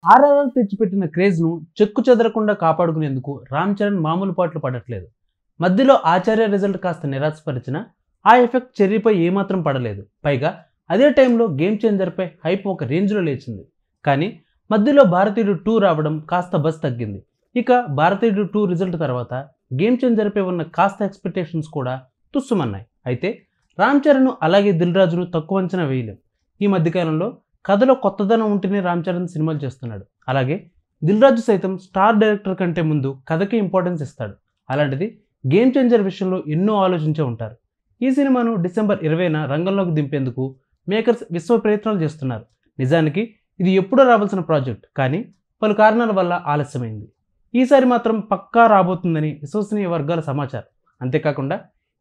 ఆర్ఆర్ఆర్ తెచ్చిపెట్టిన క్రేజ్ను చెక్కు చెదరకుండా కాపాడుకునేందుకు రామ్ చరణ్ మామూలు పాటలు పడట్లేదు. మధ్యలో ఆచార్య రిజల్ట్ కాస్త నిరాశపరిచినా ఆ ఎఫెక్ట్ చెర్రీపై ఏమాత్రం పడలేదు. పైగా అదే టైంలో గేమ్ చేంజర్పై హైప్ ఒక రేంజ్లో లేచింది. కానీ మధ్యలో భారతీయుడు 2 రావడం కాస్త బజ్ తగ్గింది. ఇక భారతీయుడు 2 రిజల్ట్ తర్వాత గేమ్ చేంజర్పై ఉన్న కాస్త ఎక్స్పెక్టేషన్స్ కూడా తుస్సుమన్నాయి. అయితే రామ్ చరణ్ అలాగే దిల్ రాజును తక్కువ అంచనా వేయలేం. ఈ మధ్యకాలంలో కథలో కొత్తదనం ఉంటేనే రామ్ చరణ్ సినిమాలు చేస్తున్నాడు. అలాగే దిల్ రాజు సైతం స్టార్ డైరెక్టర్ కంటే ముందు కథకి ఇంపార్టెన్స్ ఇస్తాడు. అలాంటిది గేమ్ చేంజర్ విషయంలో ఎన్నో ఆలోచించే ఉంటారు. ఈ సినిమాను డిసెంబర్ 20న రంగంలోకి దింపేందుకు మేకర్స్ విశ్వ ప్రయత్నాలు చేస్తున్నారు. నిజానికి ఇది ఎప్పుడో రావాల్సిన ప్రాజెక్ట్, కానీ పలు కారణాల వల్ల ఆలస్యమైంది. ఈసారి మాత్రం పక్కా రాబోతుందని విశ్వసనీయ వర్గాల సమాచారం. అంతేకాకుండా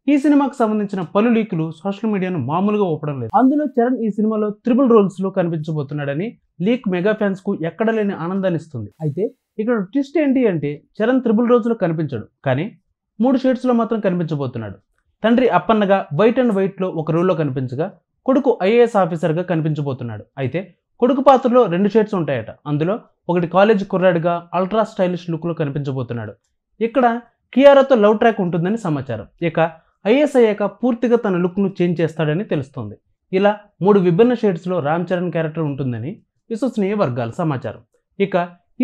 ఈ సినిమాకు సంబంధించిన పలు లీకులు సోషల్ మీడియాను మామూలుగా ఊపడం లేదు. అందులో చరణ్ ఈ సినిమాలో త్రిబుల్ రోల్స్లో కనిపించబోతున్నాడని లీక్ మెగా ఫ్యాన్స్ కు ఎక్కడ లేని ఆనందాన్ని ఇస్తుంది. అయితే ఇక్కడ ట్విస్ట్ ఏంటి అంటే చరణ్ త్రిబుల్ రోల్స్లో కనిపించడు, కానీ 3 షేడ్స్లో మాత్రం కనిపించబోతున్నాడు. తండ్రి అప్పన్నగా వైట్ అండ్ వైట్లో ఒక రోల్లో కనిపించగా, కొడుకు ఐఏఎస్ ఆఫీసర్గా కనిపించబోతున్నాడు. అయితే కొడుకు పాత్రలో 2 షేడ్స్ ఉంటాయట. అందులో ఒకటి కాలేజ్ కుర్రాడిగా అల్ట్రా స్టైలిష్ లుక్లో కనిపించబోతున్నాడు. ఇక్కడ కియారాతో లవ్ ట్రాక్ ఉంటుందని సమాచారం. ఇక ఐఏఎస్ అయ్యాక పూర్తిగా తన లుక్ను చేంజ్ చేస్తాడని తెలుస్తోంది. ఇలా 3 విభిన్న షేడ్స్లో రామ్ చరణ్ క్యారెక్టర్ ఉంటుందని విశ్వసనీయ వర్గాల సమాచారం. ఇక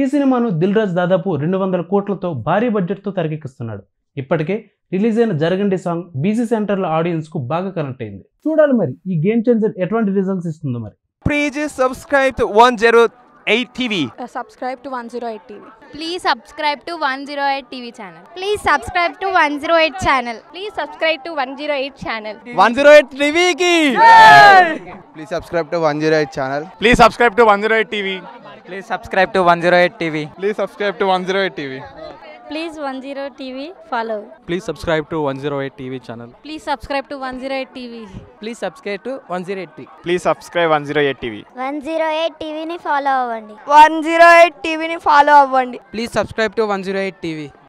ఈ సినిమాను దిల్ రాజు దాదాపు 200 కోట్లతో భారీ బడ్జెట్తో తెరకెక్కిస్తున్నాడు. ఇప్పటికే రిలీజ్ అయిన జరగండి సాంగ్ బీసీ సెంటర్ల ఆడియన్స్కు బాగా కనెక్ట్ అయింది. చూడాలి మరి ఈ గేమ్ చేంజర్ ఎటువంటి రిజల్ట్స్ ఇస్తుందో మరి. Please subscribe to 108 TV. Subscribe to 108 TV. Please subscribe to 108 TV channel. Please subscribe to 108 channel. Please subscribe to 108 channel. 108 TV ki. Please subscribe to 108 channel. Please subscribe to 108 TV. Please subscribe to 108 TV. Please subscribe to 108 TV. Please 108 TV follow. Please subscribe to 108 TV channel. Please subscribe to 108 TV. Please subscribe to 108 TV. Please subscribe 108 TV. 108 TV ని follow అవ్వండి. 108 TV ని follow అవ్వండి. Please subscribe to 108 TV.